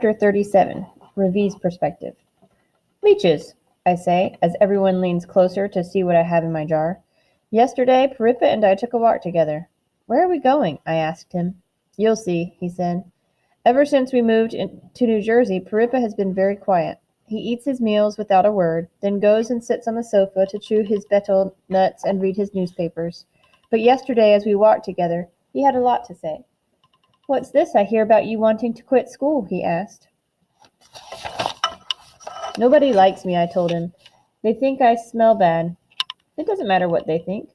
Chapter 37. Ravi's Perspective. Leeches, I say, as everyone leans closer to see what I have in my jar. Yesterday, Paripa and I took a walk together. Where are we going? I asked him. You'll see, he said. Ever since we moved to New Jersey, Paripa has been very quiet. He eats his meals without a word, then goes and sits on the sofa to chew his betel nuts and read his newspapers. But yesterday, as we walked together, he had a lot to say. What's this I hear about you wanting to quit school? He asked. Nobody likes me, I told him. They think I smell bad. It doesn't matter what they think.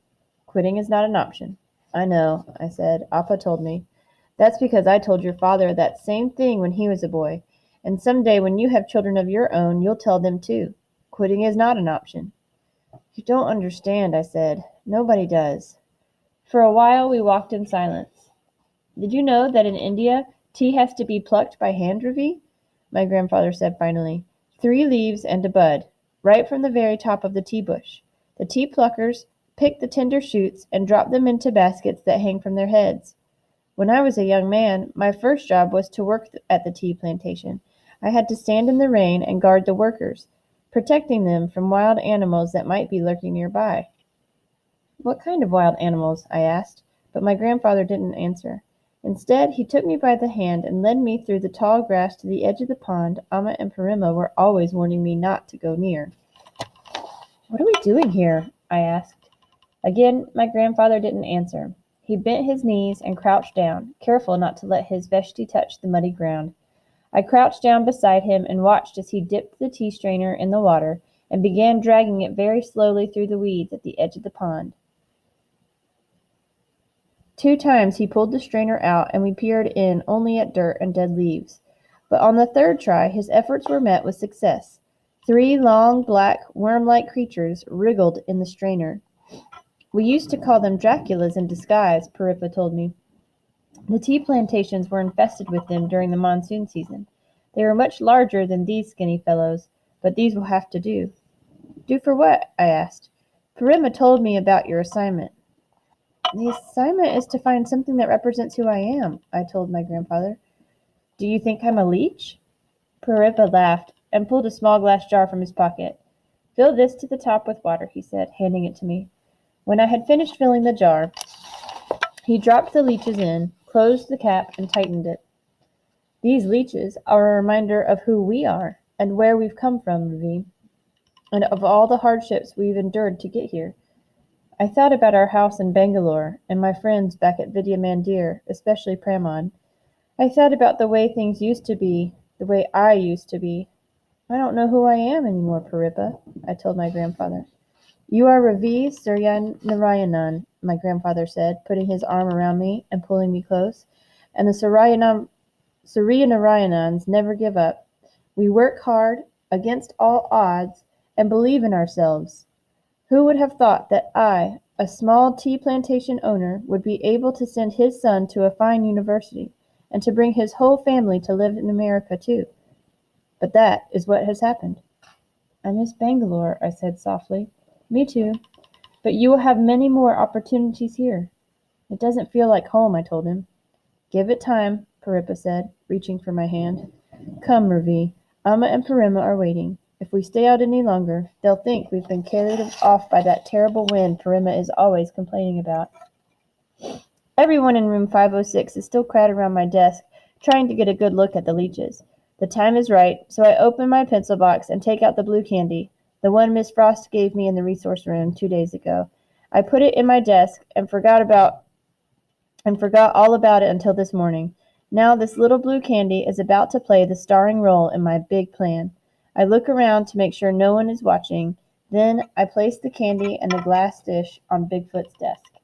Quitting is not an option. I know, I said. Appa told me. That's because I told your father that same thing when he was a boy. And someday when you have children of your own, you'll tell them too. Quitting is not an option. You don't understand, I said. Nobody does. For a while we walked in silence. Did you know that in India, tea has to be plucked by hand, Ravi? My grandfather said finally. 3 leaves and a bud, right from the very top of the tea bush. The tea pluckers pick the tender shoots and drop them into baskets that hang from their heads. When I was a young man, my first job was to work at the tea plantation. I had to stand in the rain and guard the workers, protecting them from wild animals that might be lurking nearby. What kind of wild animals? I asked, but my grandfather didn't answer. Instead, he took me by the hand and led me through the tall grass to the edge of the pond Amma and Parima were always warning me not to go near. What are we doing here? I asked. Again, my grandfather didn't answer. He bent his knees and crouched down, careful not to let his veshti touch the muddy ground. I crouched down beside him and watched as he dipped the tea strainer in the water and began dragging it very slowly through the weeds at the edge of the pond. 2 times he pulled the strainer out and we peered in only at dirt and dead leaves. But on the 3rd try his efforts were met with success. 3 long, black, worm-like creatures wriggled in the strainer. We used to call them Draculas in disguise, Paripa told me. The tea plantations were infested with them during the monsoon season. They were much larger than these skinny fellows, but these will have to do. Do for what? I asked. Parima told me about your assignment. The assignment is to find something that represents who I am, I told my grandfather. Do you think I'm a leech? Paripa laughed and pulled a small glass jar from his pocket. Fill this to the top with water, he said, handing it to me. When I had finished filling the jar, he dropped the leeches in, closed the cap, and tightened it. These leeches are a reminder of who we are and where we've come from, Ravi, and of all the hardships we've endured to get here. I thought about our house in Bangalore and my friends back at Vidya Mandir, especially Pramod. I thought about the way things used to be, the way I used to be. I don't know who I am anymore, Paripa, I told my grandfather. You are Ravi Suryanarayanan, my grandfather said, putting his arm around me and pulling me close. And the Suryanarayanans never give up. We work hard, against all odds, and believe in ourselves. Who would have thought that I, a small tea plantation owner, would be able to send his son to a fine university, and to bring his whole family to live in America too? But that is what has happened. I miss Bangalore, I said softly. Me too. But you will have many more opportunities here. It doesn't feel like home, I told him. Give it time, Paripa said, reaching for my hand. Come, Ravi. Amma and Parima are waiting. If we stay out any longer, they'll think we've been carried off by that terrible wind Parima is always complaining about. Everyone in room 506 is still crowded around my desk, trying to get a good look at the leeches. The time is right, so I open my pencil box and take out the blue candy, the one Miss Frost gave me in the resource room 2 days ago. I put it in my desk and forgot all about it until this morning. Now this little blue candy is about to play the starring role in my big plan. I look around to make sure no one is watching. Then I place the candy and the glass dish on Bigfoot's desk.